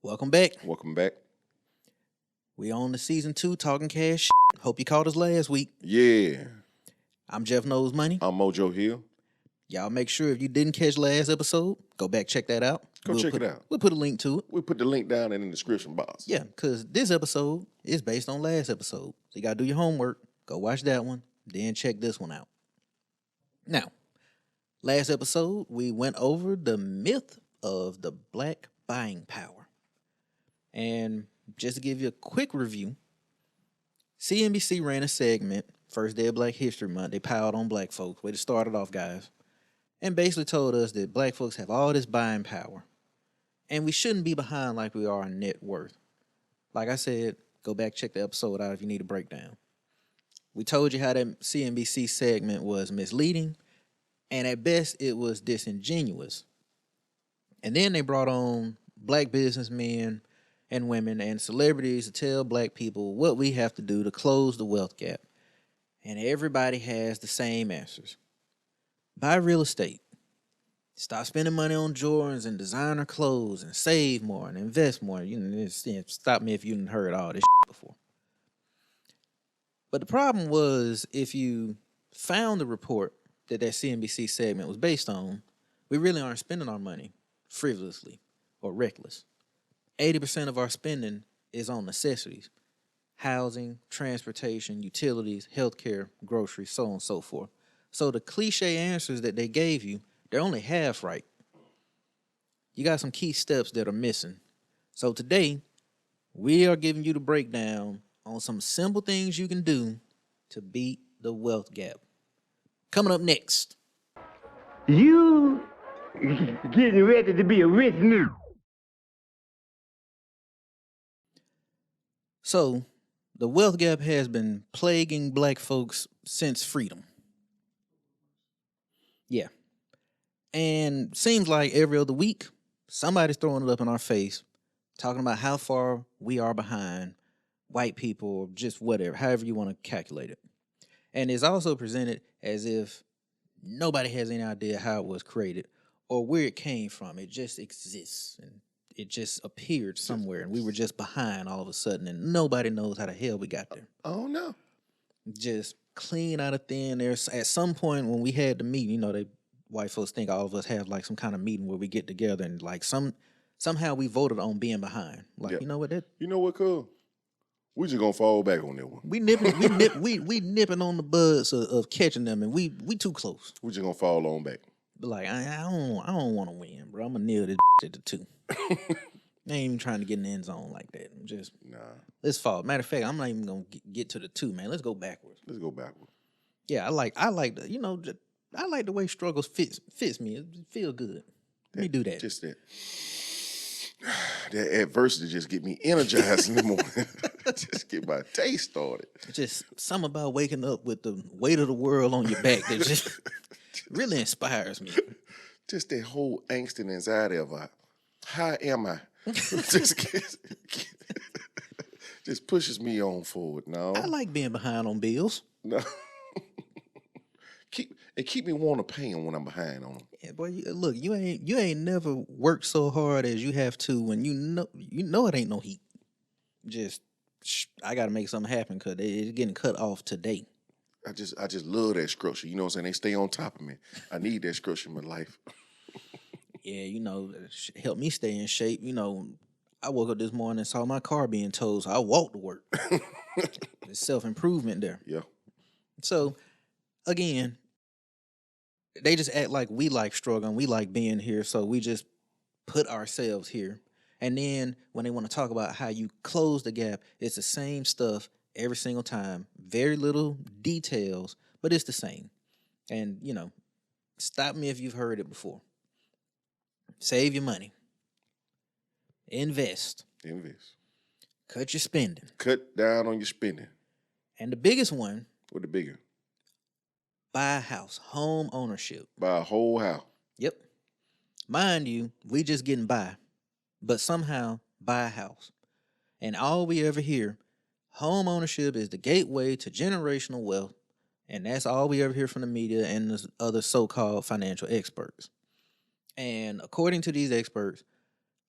Welcome back. Welcome back. We on the season 2 talking cash shit. Hope you caught us last week. Yeah. I'm Jeff Knows Money. I'm Mojo Hill. Y'all make sure if you didn't catch last episode, go back, check that out. Check it out. We'll put a link to it. We'll put the link down in the description box. Yeah, because this episode is based on last episode. So you got to do your homework. Go watch that one. Then check this one out. Now, last episode, we went over the myth of the black buying power. And just to give you a quick review, CNBC ran a segment, first day of Black History Month. They piled on black folks. Way to start it off, guys. And basically told us that black folks have all this buying power. And we shouldn't be behind like we are in net worth. Like I said, go back, check the episode out if you need a breakdown. We told you how that CNBC segment was misleading. And at best, it was disingenuous. And then they brought on black businessmen and women and celebrities to tell black people what we have to do to close the wealth gap. And everybody has the same answers. Buy real estate. Stop spending money on Jordans and designer clothes and save more and invest more. Stop me if you didn't heard all this shit before. But the problem was, if you found the report that CNBC segment was based on, we really aren't spending our money frivolously or reckless. 80% of our spending is on necessities: housing, transportation, utilities, healthcare, groceries, so on and so forth. So the cliche answers that they gave you, they're only half right. You got some key steps that are missing. So today, we are giving you the breakdown on some simple things you can do to beat the wealth gap. Coming up next. You getting ready to be a rich nigga. So, the wealth gap has been plaguing black folks since freedom. Yeah. And seems like every other week, somebody's throwing it up in our face, talking about how far we are behind white people, or just whatever, however you want to calculate it. And it's also presented as if nobody has any idea how it was created or where it came from. It just exists, and it just appeared somewhere, and we were just behind all of a sudden, and nobody knows how the hell we got there. Oh, no. Just clean out of thin air. At some point when we had the meeting, white folks think all of us have like some kind of meeting where we get together and like somehow we voted on being behind. Like, Yep. you know what? You know what, cuz? We just gonna fall back on that one. We nipping on the buds of catching them, and we too close. We just gonna fall on back. But like, I don't want to win, bro. I'm gonna nail this at the 2. I ain't even trying to get in the end zone like that. Let's fall. Matter of fact, I'm not even gonna get to the 2, man. Let's go backwards. Let's go backwards. Yeah, I like the, I like the way struggles fits me. It feel good. Let me do that. Just that adversity just get me energized in the morning. Just get my day started. Just something about waking up with the weight of the world on your back that just really inspires me. Just that whole angst and anxiety of how am I? Just pushes me on forward. No, I like being behind on bills. No. Keep me want to pay them when I'm behind on them. Yeah, boy, look, you ain't never worked so hard as you have to when you know it ain't no heat. Just I gotta make something happen because it's getting cut off today. I just love that structure. You know what I'm saying? They stay on top of me. I need that structure in my life. Yeah, help me stay in shape. I woke up this morning and saw my car being towed, so I walked to work. There's self-improvement there. Yeah. So, again, they just act like we like struggling, we like being here, so we just put ourselves here. And then when they want to talk about how you close the gap, it's the same stuff every single time. Very little details, but it's the same. And, stop me if you've heard it before. Save your money. Invest. Cut your spending. Cut down on your spending. And the biggest one. What the bigger? Buy a house. Home ownership. Buy a whole house. Yep. Mind you, we just getting by. But somehow, buy a house. And all we ever hear, home ownership is the gateway to generational wealth. And that's all we ever hear from the media and the other so-called financial experts. And according to these experts,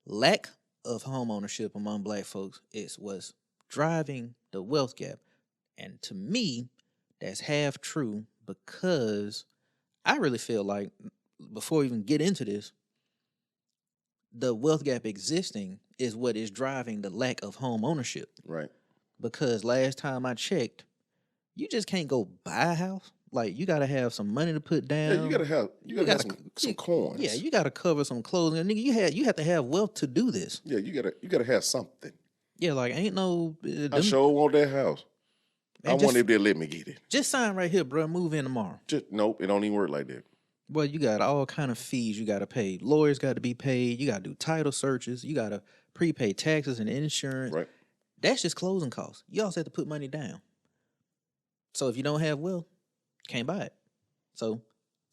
lack of home ownership among black folks is what's driving the wealth gap. And to me, that's half true because I really feel like before we even get into this, the wealth gap existing is what is driving the lack of home ownership. Right. Because last time I checked, you just can't go buy a house. Like you gotta have some money to put down. Yeah, you gotta have some coins. Yeah, you gotta cover some clothes. And nigga, you have to have wealth to do this. Yeah, you gotta have something. Yeah, like ain't no. I sure want that house. I just- wonder if they'll let me get it. Just sign right here, bro. Move in tomorrow. Nope, it don't even work like that. Well, you got all kind of fees you got to pay. Lawyers got to be paid. You got to do title searches. You got to prepay taxes and insurance. Right. That's just closing costs. You also have to put money down. So if you don't have wealth, you can't buy it. So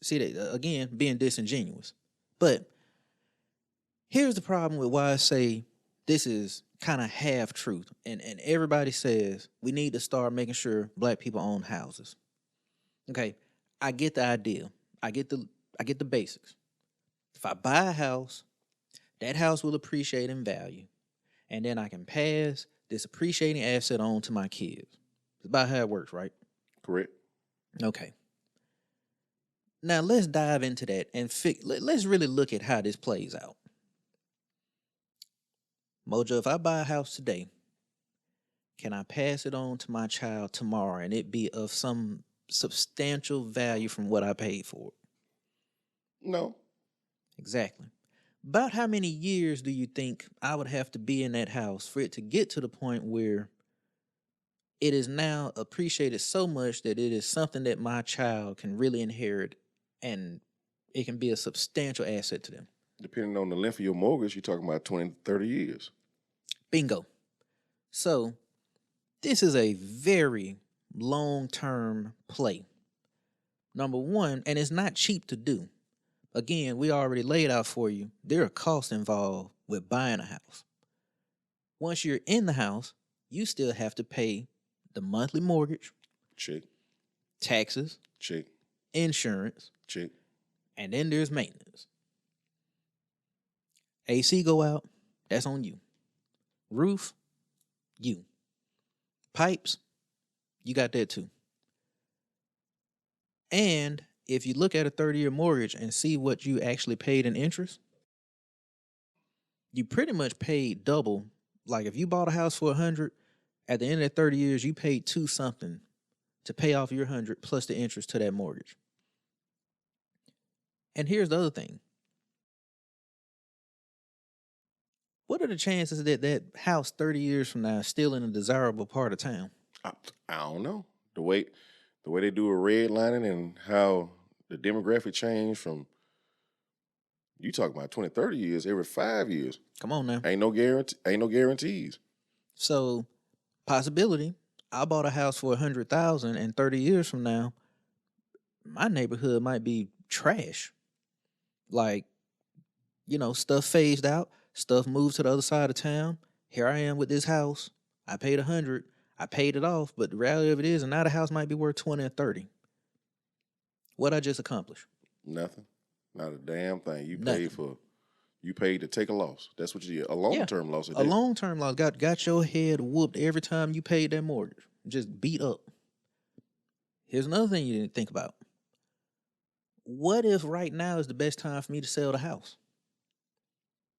see that again, being disingenuous. But here's the problem with why I say this is kind of half truth. And everybody says we need to start making sure black people own houses. Okay, I get the idea. I get the basics. If I buy a house, that house will appreciate in value. And then I can pass this appreciating asset on to my kids. It's about how it works, right? Correct. Okay. Now let's dive into that and let's really look at how this plays out. Mojo, if I buy a house today, can I pass it on to my child tomorrow and it be of some substantial value from what I paid for it? No. Exactly. About how many years do you think I would have to be in that house for it to get to the point where it is now appreciated so much that it is something that my child can really inherit and it can be a substantial asset to them? Depending on the length of your mortgage, you're talking about 20, 30 years. Bingo. So this is a very long-term play. Number one, and it's not cheap to do. Again, we already laid out for you, there are costs involved with buying a house. Once you're in the house, you still have to pay the monthly mortgage, Check. taxes, Check. insurance, Check. and then there's maintenance. AC go out, that's on you. Roof, you. Pipes, you got that too. And if you look at a 30-year mortgage and see what you actually paid in interest, you pretty much paid double. Like if you bought a house for 100, at the end of that 30 years, you paid 2 something to pay off your 100 plus the interest to that mortgage. And here's the other thing. What are the chances that that house 30 years from now is still in a desirable part of town? I don't know. The way they do a redlining and how the demographic change from, you talking about 20, 30 years, every 5 years. Come on now. Ain't no guarantees. So, possibility, I bought a house for 100,000 and 30 years from now, my neighborhood might be trash. Like, stuff phased out, stuff moved to the other side of town. Here I am with this house. I paid 100. I paid it off, but the reality of it is, now the house might be worth 20 or 30. What I just accomplished? Nothing. Not a damn thing. Nothing. You paid to take a loss. That's what you did. A long-term loss. A long-term loss. Got your head whooped every time you paid that mortgage. Just beat up. Here's another thing you didn't think about. What if right now is the best time for me to sell the house?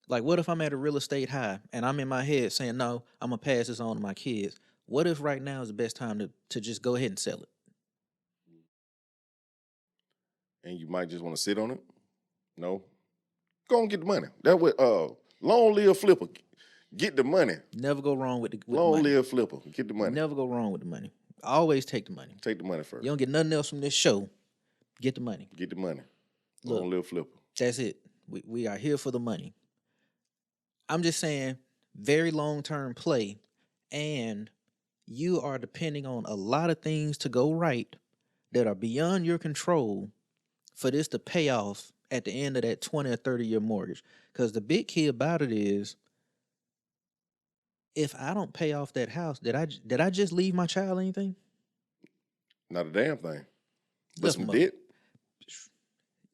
Like, what if I'm at a real estate high and I'm in my head saying, no, I'm going to pass this on to my kids? What if right now is the best time to just go ahead and sell it? And you might just want to sit on it? No. Go and get the money. That way, long live flipper. Get the money. Never go wrong with the Long money. live flipper. Get the money. Never go wrong with the money. Always take the money. Take the money first. You don't get nothing else from this show. Get the money. Get the money. Look, Long live flipper. That's it. We are here for the money. I'm just saying, very long-term play, and you are depending on a lot of things to go right that are beyond your control for this to pay off at the end of that 20 or 30-year mortgage. Because the big key about it is, if I don't pay off that house, did I just leave my child anything? Not a damn thing. But Left some them debt.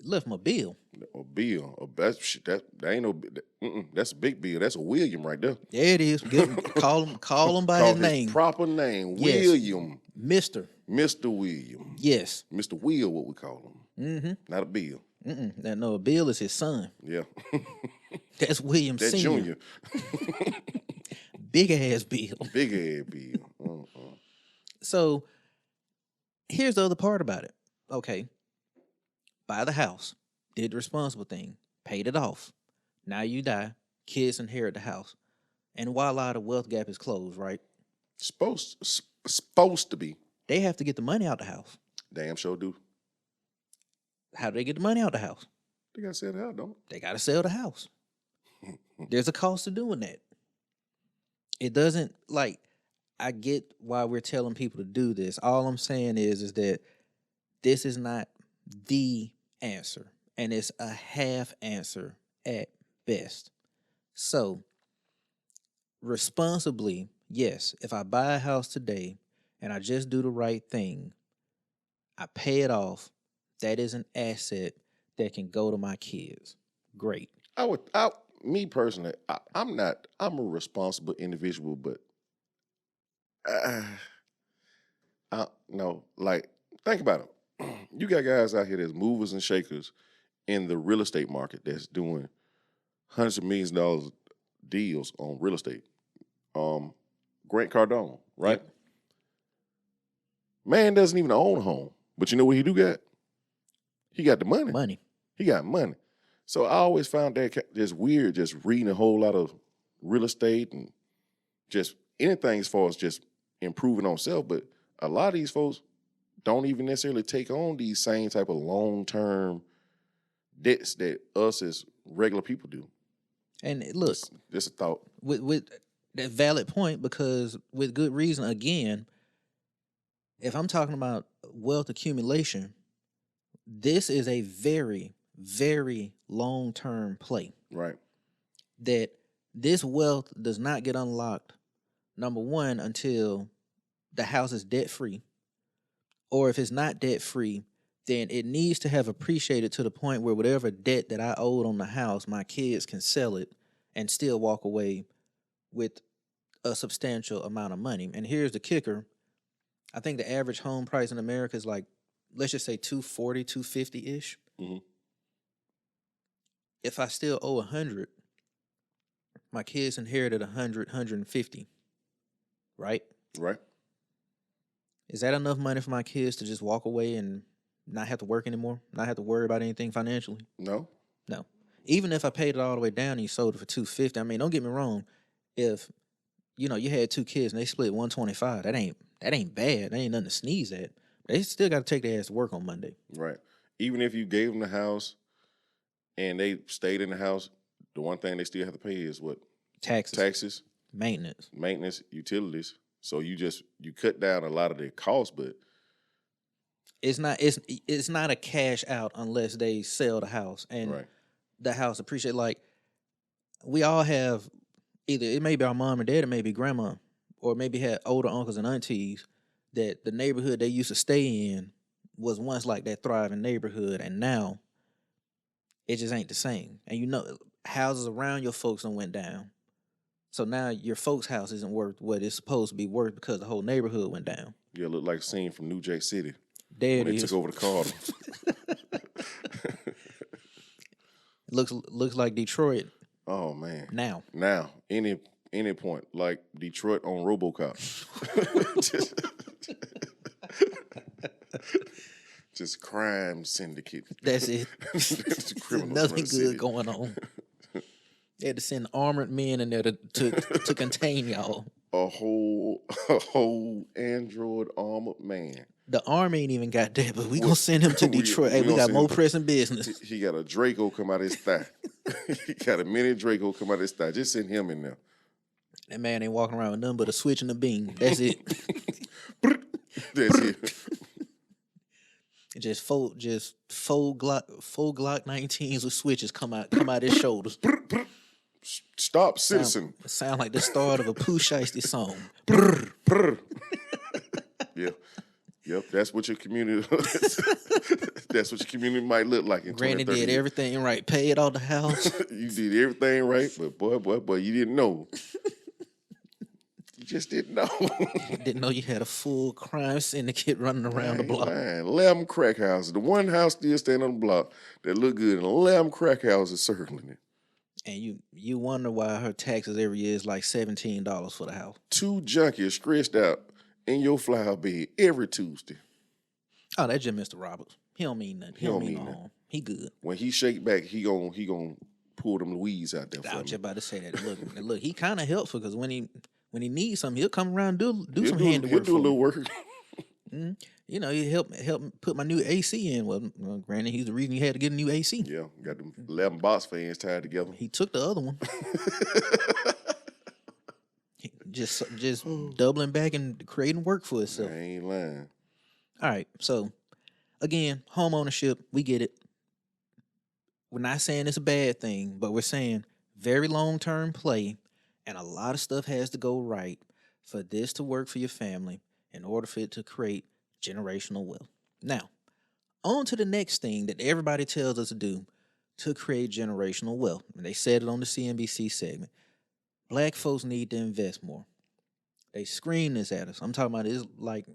Left him a bill. A bill. That ain't no. That's a big bill. That's a William right there. There it is. Call him by Call his name. Proper name. Yes. William. Mr. William. Yes. Mr. Will, what we call him. Mm-hmm. Not a bill. No, a Bill is his son. Yeah. That's William That Senior. Junior. Big ass Bill. Big ass bill. So here's the other part about it. Okay. Buy the house. Did the responsible thing. Paid it off. Now you die. Kids inherit the house. And voila, the wealth gap is closed, right? Supposed to be. They have to get the money out the house. Damn sure do. How do they get the money out the house? They gotta sell the house, don't They got to sell the house. There's a cost to doing that. It doesn't, like, I get why we're telling people to do this. All I'm saying is that this is not the answer, and it's a half answer at best. So, responsibly, yes, if I buy a house today and I just do the right thing, I pay it off, that is an asset that can go to my kids. Great. Me personally, I'm a responsible individual, but no, like, think about it. You got guys out here that's movers and shakers in the real estate market that's doing hundreds of millions of dollars deals on real estate. Grant Cardone, right? Yep. Man doesn't even own a home, but you know what he do got? He got the money. Money. He got money. So I always found that just weird, just reading a whole lot of real estate and just anything as far as just improving on self. But a lot of these folks don't even necessarily take on these same type of long-term debts that us as regular people do. And look, Just a thought. with that valid point, because with good reason, again, if I'm talking about wealth accumulation, this is a very, very long-term play. Right. That this wealth does not get unlocked, number one, until the house is debt-free. Or if it's not debt-free, then it needs to have appreciated to the point where whatever debt that I owed on the house, my kids can sell it and still walk away with a substantial amount of money. And here's the kicker. I think the average home price in America is like, let's just say $240,000, $250,000-ish. Mm-hmm. If I still owe $100,000, my kids inherited $100,000, $150,000, right? Right. Is that enough money for my kids to just walk away and not have to work anymore? Not have to worry about anything financially? No. No. Even if I paid it all the way down and you sold it for $250,000, I mean, don't get me wrong. If you had 2 kids and they split $125,000, that ain't bad. That ain't nothing to sneeze at. They still got to take their ass to work on Monday. Right. Even if you gave them the house and they stayed in the house, the one thing they still have to pay is what? Taxes. Maintenance. Utilities. So you cut down a lot of their costs, but it's not a cash out unless they sell the house and right. the house appreciate. Like, we all have either, it may be our mom and dad, it may be grandma, or maybe had older uncles and aunties that the neighborhood they used to stay in was once like that thriving neighborhood, and now it just ain't the same. And houses around your folks done went down. So now your folks' house isn't worth what it's supposed to be worth because the whole neighborhood went down. Yeah, look like a scene from New Jack City. There when it they is. took over the Cardinals. Looks like Detroit. Oh man. Now, any point, like Detroit on RoboCop. just crime syndicate. that's it. Nothing good going on. They had to send armored men in there to contain y'all. A whole android armored man. The army ain't even got that, but we gonna send him to Detroit. Hey, we got more pressing business. He got a Draco come out of his thigh. He got a mini Draco come out of his thigh. Just send him in there. That man ain't walking around with nothing but a switch and a beam. That's it. That's it. Just four Glock 19s with switches come out his shoulders. Stop, citizen. Sound like the start of a Pooh Shiesty song. Yeah. Yep, that's what your community That's what your community might look like in 20, Granny 30 did years. everything right, paid all the house. You did everything right, but boy, you didn't know. You just didn't know. Didn't know you had a full crime syndicate running around the I ain't block. lying. 11 crack houses. The one house still standing on the block that look good, and 11 crack houses circling it. And you wonder why her taxes every year is like $17 for the house. 2 junkies stressed out in your flower bed every Tuesday. Oh, that's just Mr. Roberts. He don't mean nothing. He don't mean no nothing. harm. He good. When he shake back, he gon' pull them Louise out there I for was me. just about to say that. Look, he kind of helpful because when he needs something, he'll come around and do some handiwork. He'll do a little work. You know, he help put my new AC in. Well, granted, he's the reason he had to get a new AC. Yeah, got them 11 box fans tied together. He took the other one. just doubling back and creating work for himself. I ain't lying. All right, so again, home ownership, we get it. We're not saying it's a bad thing, but we're saying very long-term play, and a lot of stuff has to go right for this to work for your family in order for it to create generational wealth. Now, on to the next thing that everybody tells us to do to create generational wealth. And they said it on the CNBC segment. Black folks need to invest more. They scream this at us. I'm talking about it's like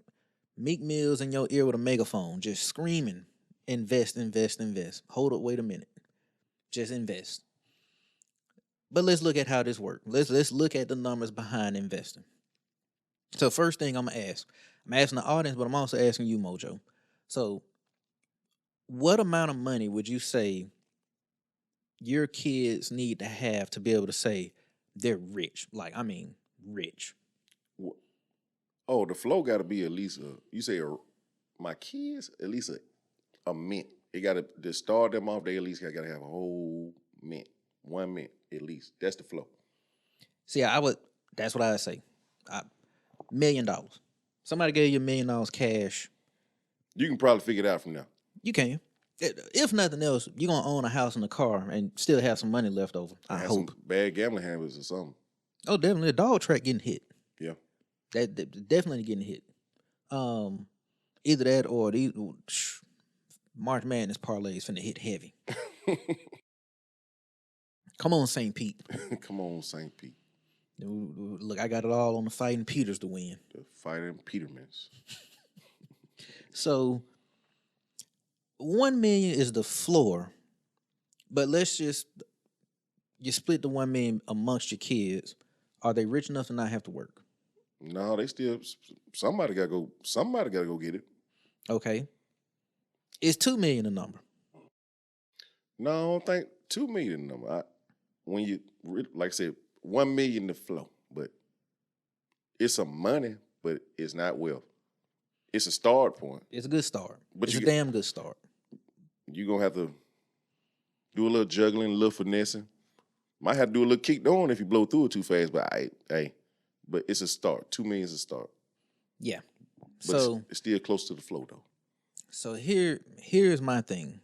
Meek Mills in your ear with a megaphone, just screaming, invest, invest, invest. Hold up, wait a minute. Just invest. But let's look at how this works. Let's look at the numbers behind investing. So first thing I'm asking the audience, but I'm also asking you, Mojo. So what amount of money would you say your kids need to have to be able to say they're rich? Like, I mean, rich. Oh, the flow got to be at least my kids at least a mint. It got to start them off. They at least got to have a whole mint, 1 mint at least. That's the flow. See, that's what I would say. $1 million. Somebody gave you $1 million cash. You can probably figure it out from now. You can. If nothing else, you're going to own a house and a car and still have some money left over. I hope. Some bad gambling habits or something. Oh, definitely. A dog track getting hit. Yeah. That definitely getting hit. Either that or these March Madness parlays finna hit heavy. Come on, St. Pete. Come on, St. Pete. Look, I got it all on the Fighting Peters to win. The Fighting Petermans. So 1 million is the floor, but let's just you split the 1 million amongst your kids. Are they rich enough to not have to work? No, they still somebody gotta go get it. Okay. Is 2 million a number? No, I don't think 2 million number. When you like I said, 1 million to flow, but it's some money, but it's not wealth. It's a start point. It's a good start. But it's a damn good start. You're gonna have to do a little juggling, a little finessing. Might have to do a little kick down if you blow through it too fast, but but it's a start. 2 million is a start. Yeah. But so it's still close to the flow though. So here's my thing.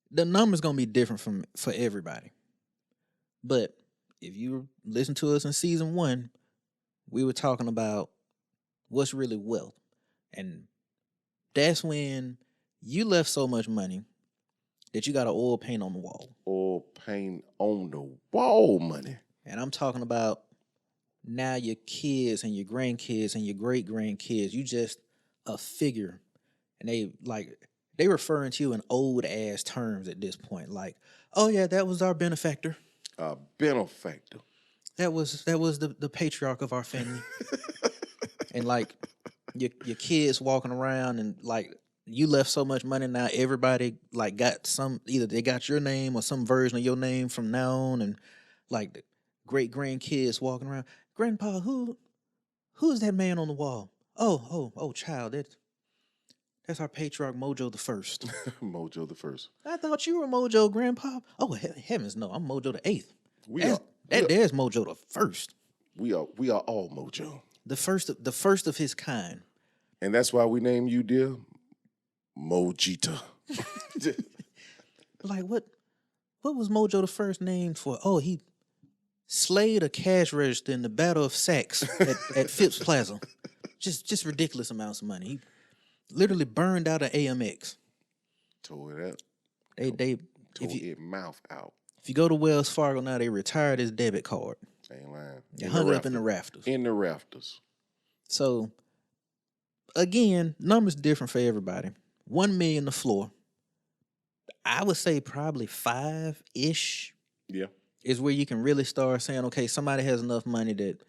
The number's gonna be different for everybody. But if you listen to us in season 1, we were talking about what's really wealth. And that's when you left so much money that you got an oil paint on the wall. Oil paint on the wall money. And I'm talking about now your kids and your grandkids and your great-grandkids, you just a figure. And they referring to you in old-ass terms at this point. Like, oh, yeah, that was our benefactor. A benefactor. That was the patriarch of our family. And, like, your kids walking around and, like, you left so much money now everybody, like, got either they got your name or some version of your name from now on. And, like, the great-grandkids walking around. Grandpa, who's that man on the wall? Oh, child, that's our patriarch Mojo the First. Mojo the First. I thought you were Mojo, Grandpa. Oh, heavens no, I'm Mojo the Eighth. There's Mojo the First. We are all Mojo. The first of his kind. And that's why we name you, dear, Mojita. Like what was Mojo the First named for? Oh, he slayed a cash register in the Battle of Sachs at Phipps Plaza. Just ridiculous amounts of money. Literally burned out an AMX. Tore it up. They Tore if you it mouth out. if you go to Wells Fargo now, they retired his debit card. Ain't lying. They hung it up in the rafters. In the rafters. So again, numbers different for everybody. 1 million the floor. I would say probably 5-ish Yeah. is where you can really start saying, okay, somebody has enough money that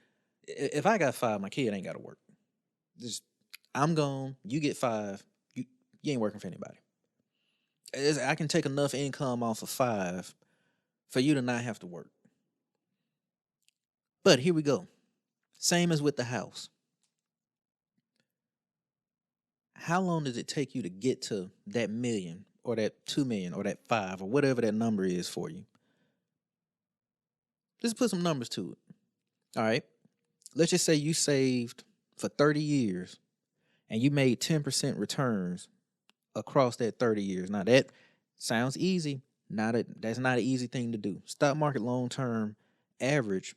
if I got 5, my kid ain't got to work. Just I'm gone. You get 5. You ain't working for anybody. I can take enough income off of 5 for you to not have to work. But here we go. Same as with the house. How long does it take you to get to that million or that 2 million or that 5 or whatever that number is for you? Let's put some numbers to it. All right. Let's just say you saved for 30 years and you made 10% returns across that 30 years. Now that sounds easy. That's not an easy thing to do. Stock market long-term average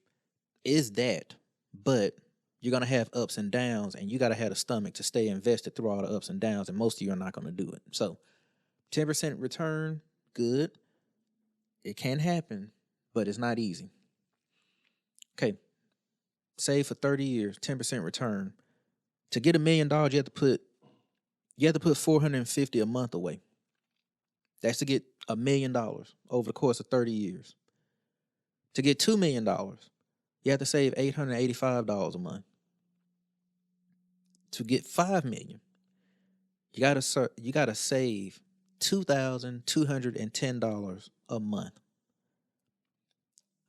is that, but you're going to have ups and downs, and you got to have a stomach to stay invested through all the ups and downs, and most of you are not going to do it. So 10% return, good. It can happen, but it's not easy. Okay, save for 30 years, 10% return. To get $1 million, you have to put $450 a month away. That's to get $1 million over the course of 30 years. To get $2 million, you have to save $885 a month. To get $5 million, you gotta save $2,210 a month.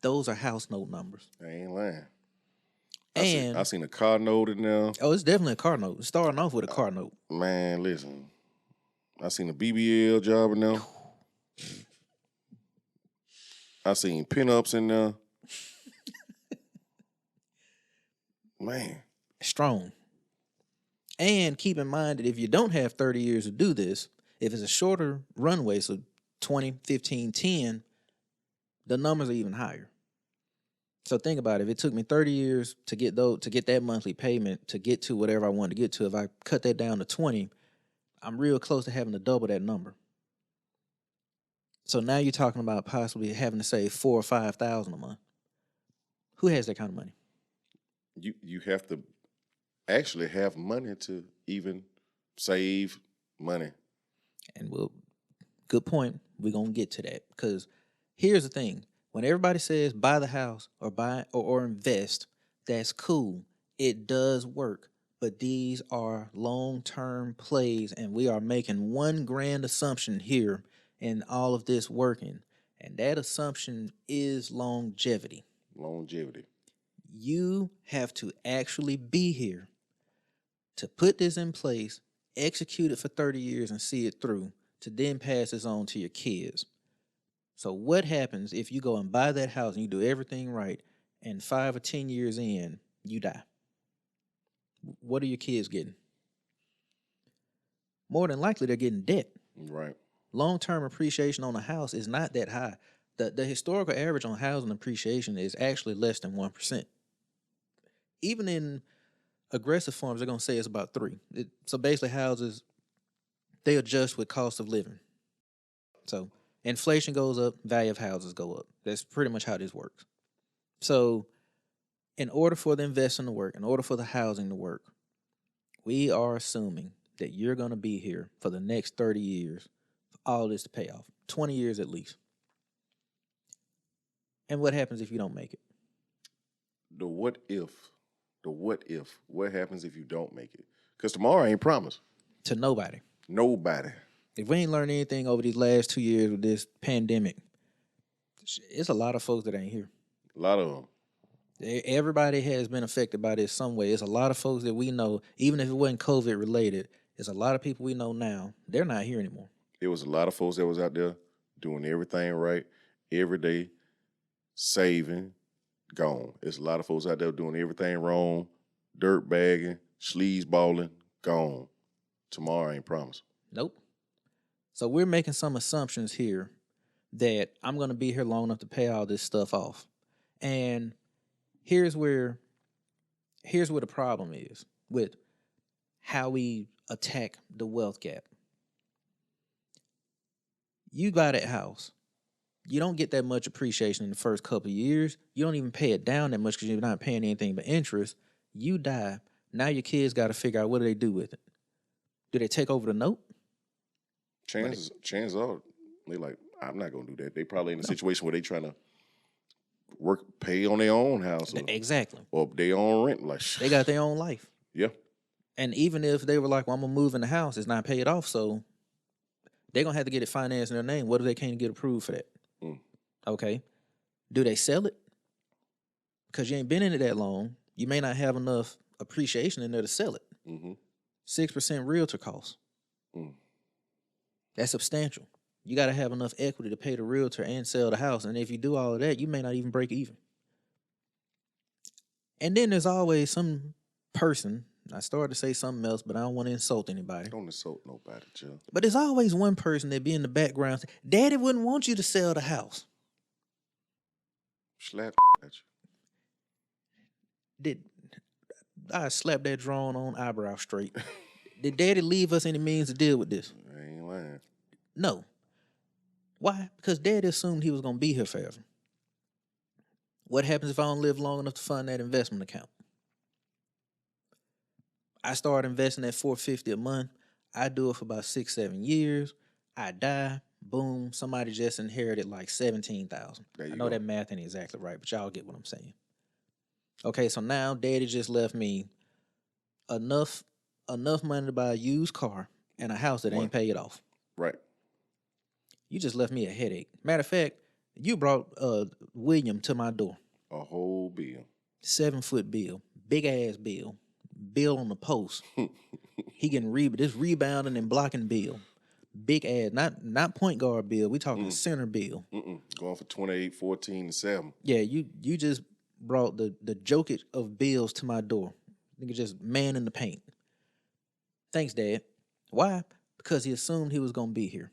Those are house note numbers. I ain't lying. And I seen a car note in there. Oh, it's definitely a car note. It's starting off with a car note. Man, listen. I seen a BBL job in there. I seen pinups in there. Man. Strong. And keep in mind that if you don't have 30 years to do this, if it's a shorter runway, so 20, 15, 10, the numbers are even higher. So think about it. If it took me 30 years to get that monthly payment, to get to whatever I wanted to get to, if I cut that down to 20, I'm real close to having to double that number. So now you're talking about possibly having to save $4,000 or $5,000 a month. Who has that kind of money? You have to actually have money to even save money. And good point. We're gonna get to that. Because here's the thing. When everybody says buy the house or buy or invest, that's cool. It does work. But these are long-term plays, and we are making one grand assumption here in all of this working. And that assumption is longevity. Longevity. You have to actually be here to put this in place, execute it for 30 years and see it through, to then pass this on to your kids. So what happens if you go and buy that house and you do everything right, and 5 or 10 years in, you die? What are your kids getting? More than likely, they're getting debt. Right. Long-term appreciation on a house is not that high. The historical average on housing appreciation is actually less than 1%. Even in aggressive forms, they're going to say it's about 3. So basically, houses, they adjust with cost of living. So inflation goes up, value of houses go up. That's pretty much how this works. So in order for the investing to work, in order for the housing to work, we are assuming that you're going to be here for the next 30 years for all this to pay off, 20 years at least. And what happens if you don't make it? The what if? What happens if you don't make it? Because tomorrow ain't promised. To nobody. Nobody. If we ain't learned anything over these last 2 years with this pandemic, it's a lot of folks that ain't here. A lot of them. Everybody has been affected by this some way. It's a lot of folks that we know, even if it wasn't COVID related, it's a lot of people we know now, they're not here anymore. There was a lot of folks that was out there doing everything right every day, saving, gone. There's a lot of folks out there doing everything wrong, dirt bagging, sleaze balling, gone. Tomorrow ain't promised. Nope. So we're making some assumptions here that I'm going to be here long enough to pay all this stuff off. And here's where the problem is with how we attack the wealth gap. You buy that house. You don't get that much appreciation in the first couple of years. You don't even pay it down that much because you're not paying anything but interest. You die. Now your kids got to figure out what do they do with it. Do they take over the note? Chances are they like, I'm not gonna do that. They probably in a situation where they trying to pay on their own house, Exactly, or their own rent. Like they got their own life. Yeah. And even if they were like, well, I'm gonna move in the house, it's not paid off, so they're gonna have to get it financed in their name. What if they can't get approved for that? Okay. Do they sell it? Because you ain't been in it that long. You may not have enough appreciation in there to sell it. 6% realtor costs. That's substantial. You got to have enough equity to pay the realtor and sell the house. And if you do all of that, you may not even break even. And then there's always some person. I started to say something else, but I don't want to insult anybody. Don't insult nobody, Joe. But there's always one person that be in the background. Daddy wouldn't want you to sell the house. Slap at you. I slapped that drawing on eyebrow straight. Did Daddy leave us any means to deal with this? I ain't lying. No. Why? Because Daddy assumed he was going to be here forever. What happens if I don't live long enough to fund that investment account? I started investing at $450 a month. I do it for about 6-7 years. I die. Boom. Somebody just inherited like $17,000. I know that math ain't exactly right, but y'all get what I'm saying. Okay, so now Daddy just left me enough money to buy a used car and a house that ain't paid off. Right. You just left me a headache. Matter of fact, you brought William to my door. A whole bill. 7-foot bill. Big ass bill. Bill on the post. He getting this rebounding and blocking bill. Big ass, not point guard bill. We talking center bill. Going for 28, 14, and 7. Yeah, you just brought the Jokic of bills to my door. Nigga just man in the paint. Thanks, Dad. Why? Because he assumed he was gonna be here.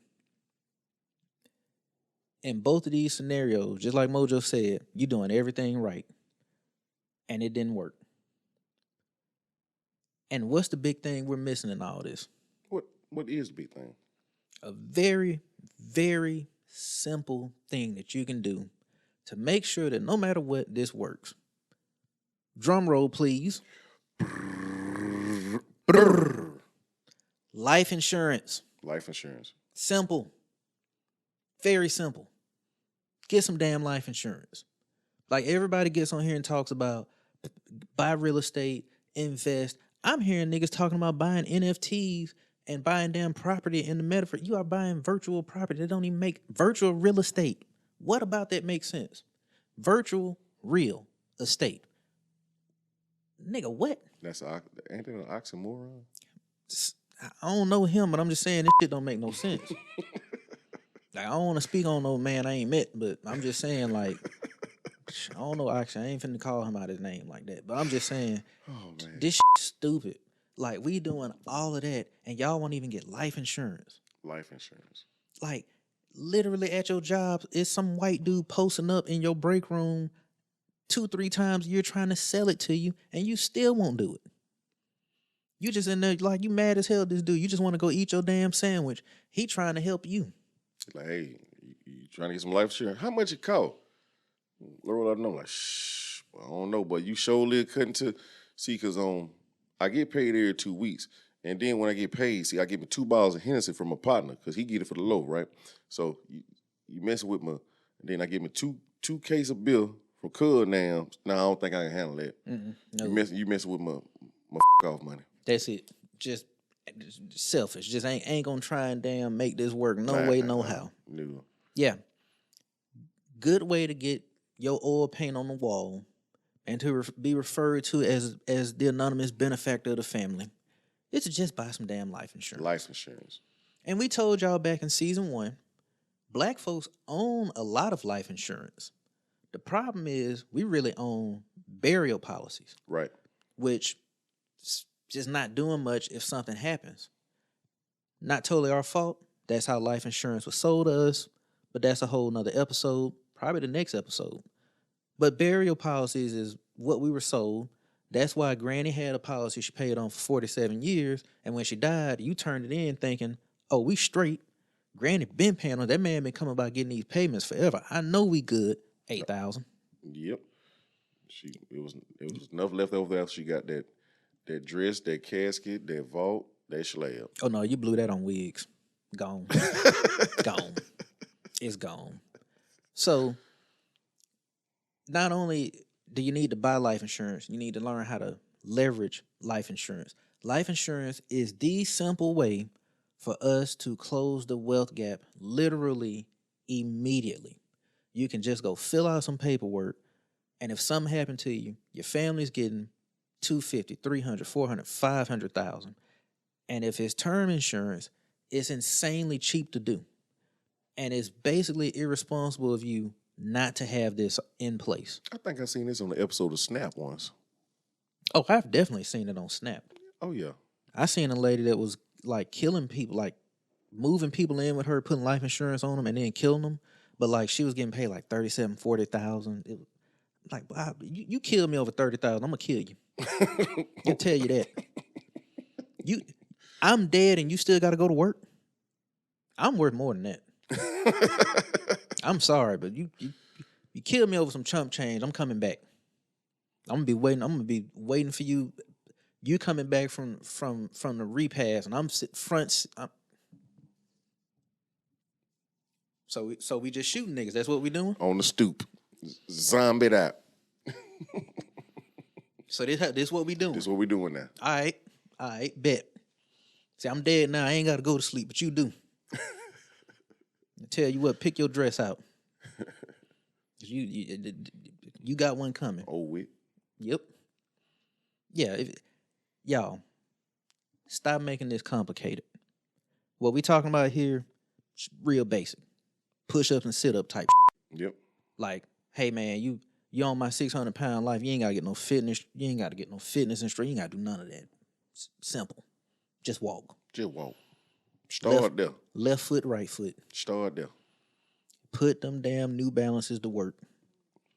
In both of these scenarios, just like Mojo said, you're doing everything right. And it didn't work. And what's the big thing we're missing in all this? What is the big thing? A very, very simple thing that you can do to make sure that no matter what, this works. Drum roll, please. Life insurance. Life insurance. Simple. Very simple. Get some damn life insurance. Like everybody gets on here and talks about buy real estate, invest. I'm hearing niggas talking about buying NFTs and buying damn property in the metaverse. You are buying virtual property. They don't even make virtual real estate. What about that makes sense? Virtual real estate. Nigga, what? Ain't that an oxymoron? I don't know him, but I'm just saying this shit don't make no sense. Like, I don't want to speak on no man I ain't met, but I'm just saying, like, I don't know, actually, I ain't finna call him out his name like that, but I'm just saying, this shit's stupid. Like, we doing all of that, and y'all won't even get life insurance. Life insurance. Like, literally at your job, it's some white dude posting up in your break room 2-3 times a year trying to sell it to you, and you still won't do it. You just in there like you mad as hell at this dude. You just want to go eat your damn sandwich. He trying to help you. Like, hey, you trying to get some life insurance? How much it cost? Roll out, I'm like, well, I don't know, but you surely couldn't to see, because I get paid every 2 weeks. And then when I get paid, see, I get me 2 bottles of Hennessy from my partner because he get it for the low, right? So you messing with my, and then I get me two case of beer from Cud now. No, I don't think I can handle that. No. You messing with my off money. That's it. Just selfish. Just ain't gonna try and damn make this work. No way, no how. No. Yeah. Good way to get your oil paint on the wall and to be referred to as the anonymous benefactor of the family. It's to just buy some damn life insurance. Life insurance. And we told y'all back in season 1, black folks own a lot of life insurance. The problem is we really own burial policies. Right. Which just not doing much if something happens. Not totally our fault. That's how life insurance was sold to us. But that's a whole nother episode. Probably the next episode. But burial policies is what we were sold. That's why Granny had a policy she paid on for 47 years, and when she died, you turned it in thinking, "Oh, we straight." Granny been paying on that man been coming about getting these payments forever. I know we good. 8,000. Yep. It was enough left over there. She got that dress, that casket, that vault, that slab. Oh no, you blew that on wigs. Gone. Gone. It's gone. So not only do you need to buy life insurance, you need to learn how to leverage life insurance. Life insurance is the simple way for us to close the wealth gap literally immediately. You can just go fill out some paperwork, and if something happened to you, your family's getting 250, 300, 400, 500,000. And if it's term insurance, it's insanely cheap to do. And it's basically irresponsible of you not to have this in place. I think I seen this on the episode of Snap once. Oh, I've definitely seen it on Snap. Oh yeah. I seen a lady that was like killing people, like moving people in with her, putting life insurance on them and then killing them. But like she was getting paid like 37, 40,000. It was like, wow, you killed me over 30,000. I'm gonna kill you. I'll tell you that. I'm dead and you still got to go to work. I'm worth more than that. I'm sorry, but you killed me over some chump change. I'm coming back. I'm gonna be waiting. I'm gonna be waiting for you. You coming back from the repass, and I'm sit front. So we just shooting niggas. That's what we doing. On the stoop, zombied out. So this what we doing. This what we doing now. All right, bet. See, I'm dead now. I ain't got to go to sleep, but you do. I tell you what, pick your dress out. You got one coming. Oh, wait. Yep. Yeah, y'all, stop making this complicated. What we talking about here, real basic. Push-ups and sit-up type shit. Yep. Like, hey, man, you on my 600-pound life. You ain't got to get no fitness. You ain't got to get no fitness instructor. You ain't got to do none of that. Simple. Just walk. Just walk. Start there. Left foot, right foot. Start there. Put them damn New Balances to work.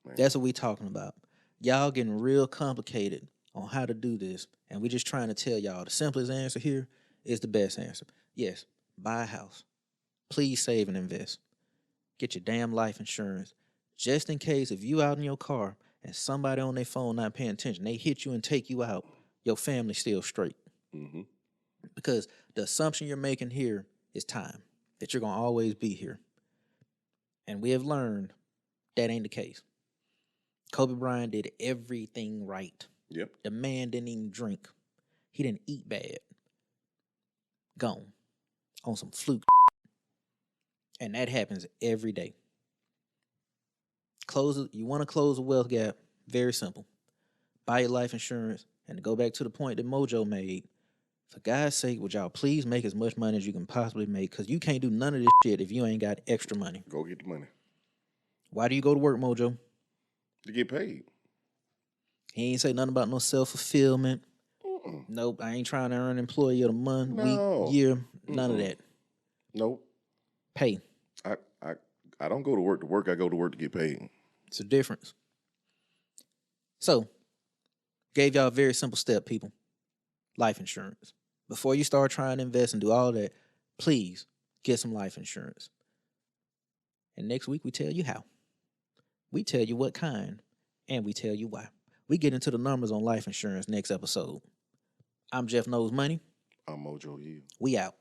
Man. That's what we talking about. Y'all getting real complicated on how to do this, and we just trying to tell y'all the simplest answer here is the best answer. Yes, buy a house. Please save and invest. Get your damn life insurance. Just in case if you out in your car and somebody on their phone not paying attention, they hit you and take you out, your family's still straight. Mm-hmm. Because the assumption you're making here is time, that you're going to always be here. And we have learned that ain't the case. Kobe Bryant did everything right. Yep. The man didn't even drink. He didn't eat bad. Gone. On some fluke. And that happens every day. You want to close the wealth gap? Very simple. Buy your life insurance. And to go back to the point that Mojo made, for God's sake, would y'all please make as much money as you can possibly make? Because you can't do none of this shit if you ain't got extra money. Go get the money. Why do you go to work, Mojo? To get paid. He ain't say nothing about no self-fulfillment. Nope, I ain't trying to earn employee of the month, week, year, none of that. Nope. Pay. I don't go to work. I go to work to get paid. It's a difference. So, gave y'all a very simple step, people. Life insurance. Before you start trying to invest and do all that, please get some life insurance. And next week, we tell you how. We tell you what kind, and we tell you why. We get into the numbers on life insurance next episode. I'm Jeff Knows Money. I'm Mojo Hill. We out.